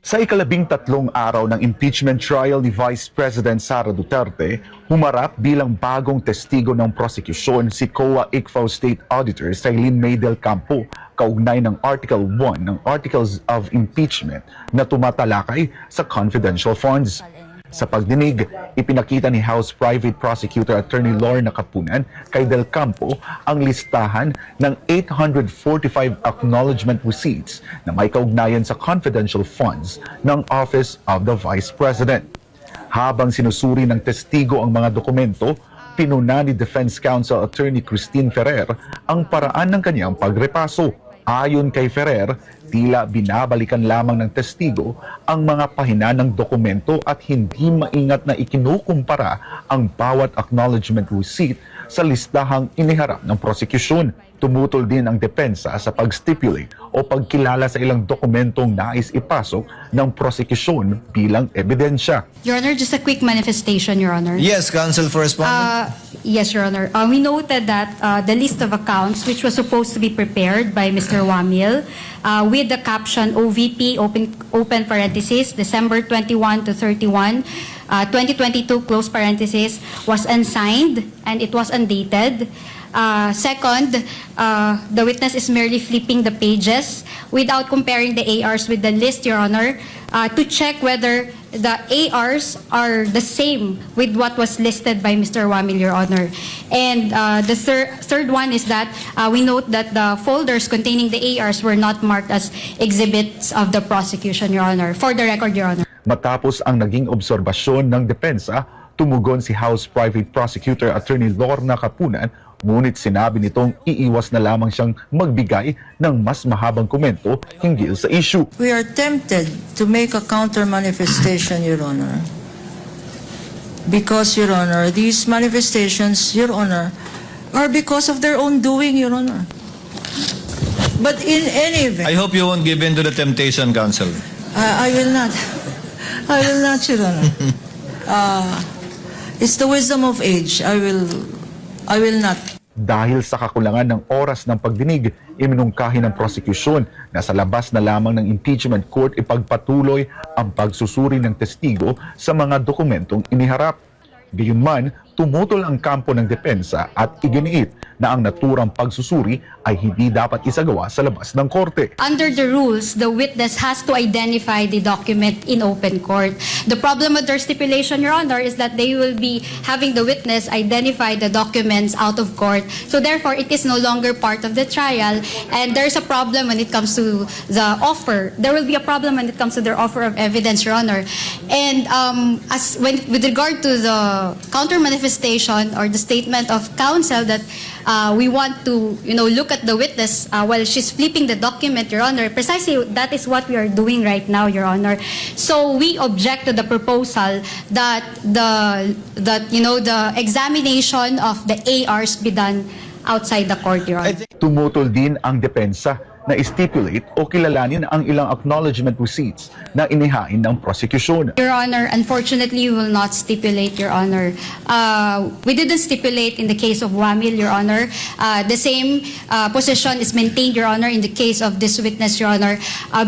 Sa ika-13 araw ng impeachment trial ni Vice President Sara Duterte, humarap bilang bagong testigo ng prosekusyon si COA ICFAO State Auditor Sailin May del Campo kaugnay ng Article 1 ng Articles of Impeachment na tumatalakay sa confidential funds. Sa pagdinig, ipinakita ni House Private Prosecutor Attorney Lorna Capunan kay Del Campo ang listahan ng 845 acknowledgement receipts na may kaugnayan sa confidential funds ng Office of the Vice President. Habang sinusuri ng testigo ang mga dokumento, pinuna ni Defense Counsel Attorney Christine Ferrer ang paraan ng kanyang pagrepaso. Ayon kay Ferrer, tila binabalikan lamang ng testigo ang mga pahina ng dokumento at hindi maingat na ikinukumpara ang bawat acknowledgement receipt sa listahang iniharap ng prosekusyon. Tumutol din ang depensa sa pag-stipulate o pagkilala sa ilang dokumentong nais ipasok ng prosekusyon bilang ebidensya. Your Honor, just a quick manifestation, Your Honor. Yes, counsel for respondent. Yes, Your Honor. We noted that the list of accounts, which was supposed to be prepared by Mr. Wamil, with the caption OVP, open parenthesis, December 21 to 31, 2022, close parenthesis, was unsigned and it was undated. Second, the witness is merely flipping the pages without comparing the ARs with the list, Your Honor, to check whether the ARs are the same with what was listed by Mr. Wamil, Your Honor. And the third one is that we note that the folders containing the ARs were not marked as exhibits of the prosecution, Your Honor. For the record, Your Honor. Matapos ang naging obserbasyon ng depensa, tumugon si House Private Prosecutor Attorney Lorna Capunan, ngunit sinabi nitong iiwas na lamang siyang magbigay ng mas mahabang komento hinggil sa issue. We are tempted to make a counter manifestation, Your Honor. Because, Your Honor, these manifestations, Your Honor, are because of their own doing, Your Honor. But in any event, I hope you won't give in to the temptation, counsel. I will not. I will not, Your Honor. It's the wisdom of age. I will not. Dahil sa kakulangan ng oras ng pagdinig, iminungkahi ng prosekusyon na sa labas na lamang ng impeachment court ipagpatuloy ang pagsusuri ng testigo sa mga dokumentong iniharap. Gayunman, tumutol ang kampo ng depensa at iginiit na ang naturang pagsusuri ay hindi dapat isagawa sa labas ng korte. Under the rules, the witness has to identify the document in open court. The problem with their stipulation, Your Honor, is that they will be having the witness identify the documents out of court. So therefore, it is no longer part of the trial, and there's a problem when it comes to the offer. There will be a problem when it comes to their offer of evidence, Your Honor. And with regard to the counter manifestation or the statement of counsel that we want to, look at the witness while she's flipping the document, Your Honor. Precisely, that is what we are doing right now, Your Honor. So we object to the proposal that the examination of the ARs be done outside the court, Your Honor. Tumutol din ang depensa na stipulate o kilalanin ang ilang acknowledgement receipts na inihain ng prosecution. Your Honor, unfortunately, we will not stipulate, Your Honor. We didn't stipulate in the case of Wamil, Your Honor. The same position is maintained, Your Honor, in the case of this witness, Your Honor,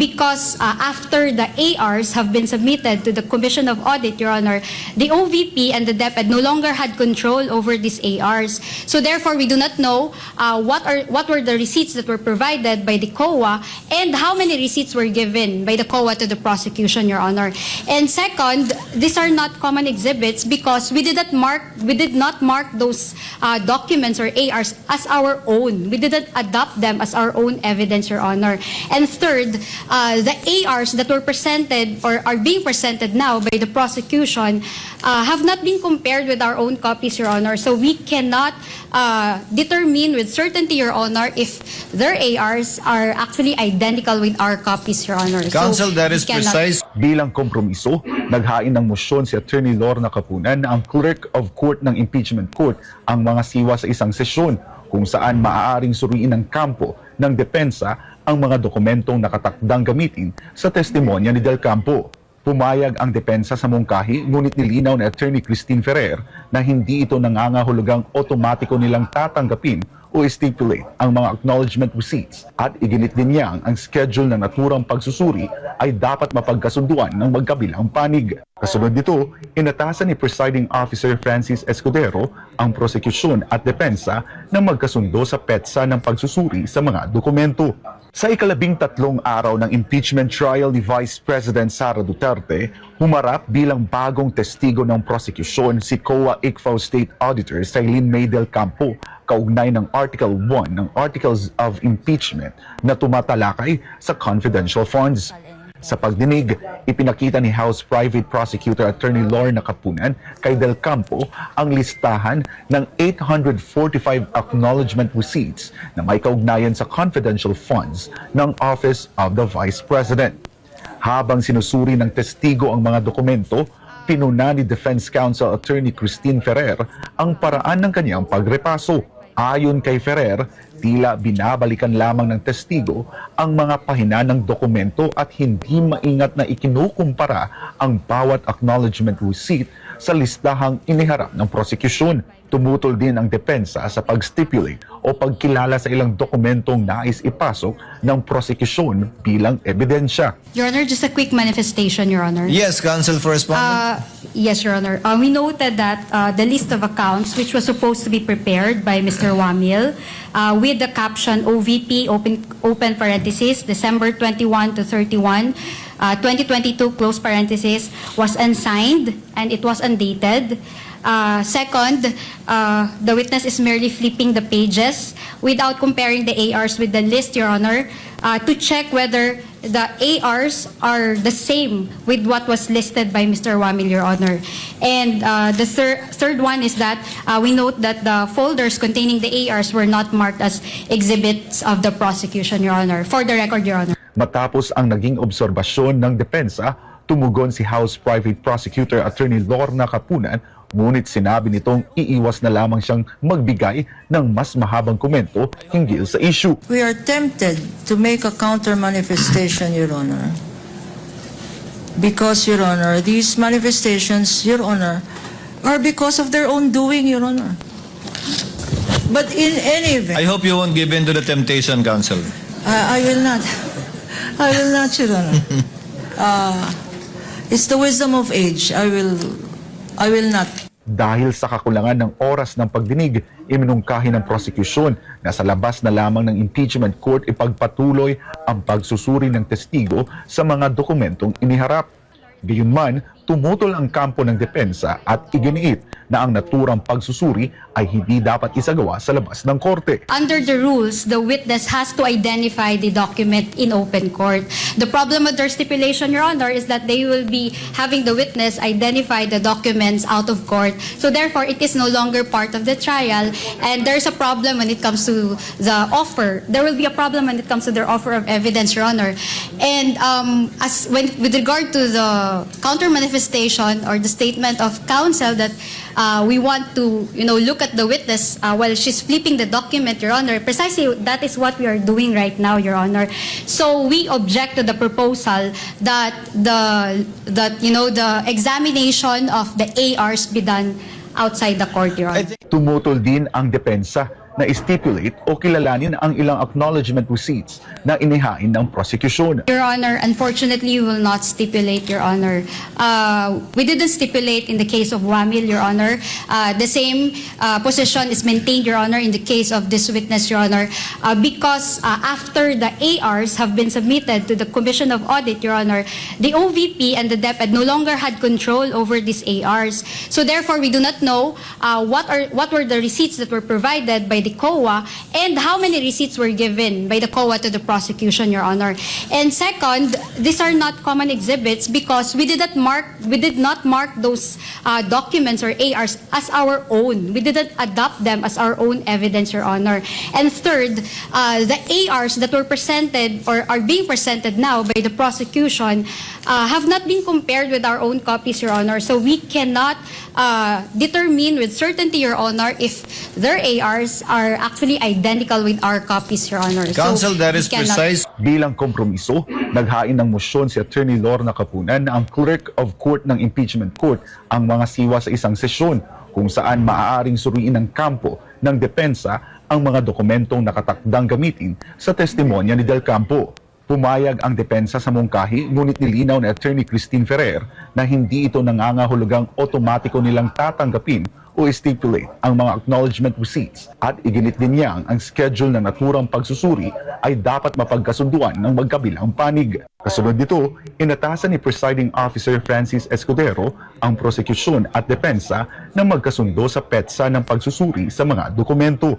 because after the ARs have been submitted to the Commission of Audit, Your Honor, the OVP and the DepEd no longer had control over these ARs. So therefore, we do not know what were the receipts that were provided by the COA and how many receipts were given by the COA to the prosecution, Your Honor. And second, these are not common exhibits because we did not mark those documents or ARs as our own. We didn't adopt them as our own evidence, Your Honor. And third, the ARs that were presented or are being presented now by the prosecution have not been compared with our own copies, Your Honor. So we cannot determine with certainty, Your Honor, if their ARs are actually identical with our copies, Your Honor. Counsel, So that we is cannot- precise. Bilang kompromiso, naghain ng motion si Attorney Lorna Capunan na ang clerk of court ng impeachment court ang mga siwa sa isang sesyon kung saan maaaring suriin ng kampo ng depensa ang mga dokumentong nakatakdang gamitin sa testimonya ni Del Campo. Pumayag ang depensa sa mungkahi, ngunit nilinaw ni Attorney Christine Ferrer na hindi ito nangangahulugang otomatiko nilang tatanggapin o stipulate ang mga acknowledgement receipts at iginit din niyang ang schedule ng naturang pagsusuri ay dapat mapagkasunduan ng magkabilang panig. Kasunod nito, inatasan ni Presiding Officer Francis Escudero ang prosekusyon at depensa na magkasundo sa petsa ng pagsusuri sa mga dokumento. Sa ika-13 araw ng impeachment trial ni Vice President Sara Duterte, humarap bilang bagong testigo ng prosekusyon si COA ICFAO State Auditor Sailin May del Campo kaugnay ng Article 1 ng Articles of Impeachment na tumatalakay sa confidential funds. Sa pagdinig, ipinakita ni House Private Prosecutor Attorney Lorna Kapunan kay Del Campo ang listahan ng 845 acknowledgement receipts na may kaugnayan sa confidential funds ng Office of the Vice President. Habang sinusuri ng testigo ang mga dokumento, pinuna ni Defense Counsel Attorney Christine Ferrer ang paraan ng kanyang pagrepaso. Ayon kay Ferrer, tila binabalikan lamang ng testigo ang mga pahina ng dokumento at hindi maingat na ikinukumpara ang bawat acknowledgement receipt sa listahang iniharap ng prosekusyon. Tumutol din ang depensa sa pag-stipulate o pagkilala sa ilang dokumentong nais ipasok ng prosekusyon bilang ebidensya. Your Honor, just a quick manifestation, Your Honor. Yes, counsel for respondent. Yes, Your Honor. We noted that the list of accounts, which was supposed to be prepared by Mr. Wamil, with the caption OVP, open parenthesis, December 21 to 31, 2022, close parenthesis, was unsigned and it was undated. Second, the witness is merely flipping the pages without comparing the ARs with the list, Your Honor, to check whether the ARs are the same with what was listed by Mr. Wamil, Your Honor. And the third one is that we note that the folders containing the ARs were not marked as exhibits of the prosecution, Your Honor. For the record, Your Honor. Matapos ang naging obserbasyon ng depensa, tumugon si House Private Prosecutor Attorney Lorna Kapunan, ngunit sinabi nitong iiwas na lamang siyang magbigay ng mas mahabang komento hinggil sa issue. We are tempted to make a counter manifestation, Your Honor. Because, Your Honor, these manifestations, Your Honor, are because of their own doing, Your Honor. But in any event, I hope you won't give in to the temptation, counsel. I will not. I will not, Your Honor. It's the wisdom of age. I will not. Dahil sa kakulangan ng oras ng pagdinig, iminungkahi ng prosekusyon na sa labas na lamang ng impeachment court ipagpatuloy ang pagsusuri ng testigo sa mga dokumentong iniharap. Gayunman, tumutol ang kampo ng depensa at iginiit na ang naturang pagsusuri ay hindi dapat isagawa sa labas ng korte. Under the rules, the witness has to identify the document in open court. The problem with their stipulation, Your Honor, is that they will be having the witness identify the documents out of court. So therefore, it is no longer part of the trial, and there's a problem when it comes to the offer. There will be a problem when it comes to their offer of evidence, Your Honor. And with regard to the counter manifestation or the statement of counsel that we want to, look at the witness while she's flipping the document, Your Honor. Precisely, that is what we are doing right now, Your Honor. So we object to the proposal that the examination of the ARs be done outside the court, Your Honor. Tumutol din ang depensa na stipulate o kilalanin ang ilang acknowledgement receipts na inihain ng prosecution. Your Honor, unfortunately, we will not stipulate, Your Honor. We didn't stipulate in the case of Wamil, Your Honor. The same position is maintained, Your Honor, in the case of this witness, Your Honor, because after the ARs have been submitted to the Commission of Audit, Your Honor, the OVP and the DepEd no longer had control over these ARs. So therefore, we do not know what were the receipts that were provided by the COA and how many receipts were given by the COA to the prosecution, Your Honor. And second, these are not common exhibits because we did not mark those documents or ARs as our own. We didn't adopt them as our own evidence, Your Honor. And third, the ARs that were presented or are being presented now by the prosecution have not been compared with our own copies, Your Honor. So we cannot determine with certainty, Your Honor, if their ARs are actually identical with our copies, Your Honor. Counsel, that we is cannot- precise. Bilang kompromiso, naghain ng motion si Attorney Lorna Capunan na ang Clerk of Court ng Impeachment Court ang mga siwa sa isang sesyon kung saan maaaring suriin ng kampo ng depensa ang mga dokumentong nakatakdang gamitin sa testimonya ni Del Campo. Pumayag ang depensa sa mungkahi, ngunit nilinaw ni Attorney Christine Ferrer na hindi ito nangangahulugang otomatiko nilang tatanggapin o stipulate ang mga acknowledgement receipts at iginit din niyang ang schedule ng naturang pagsusuri ay dapat mapagkasunduan ng magkabilang panig. Kasunod nito, inatasan ni Presiding Officer Francis Escudero ang prosecution at depensa na magkasundo sa petsa ng pagsusuri sa mga dokumento.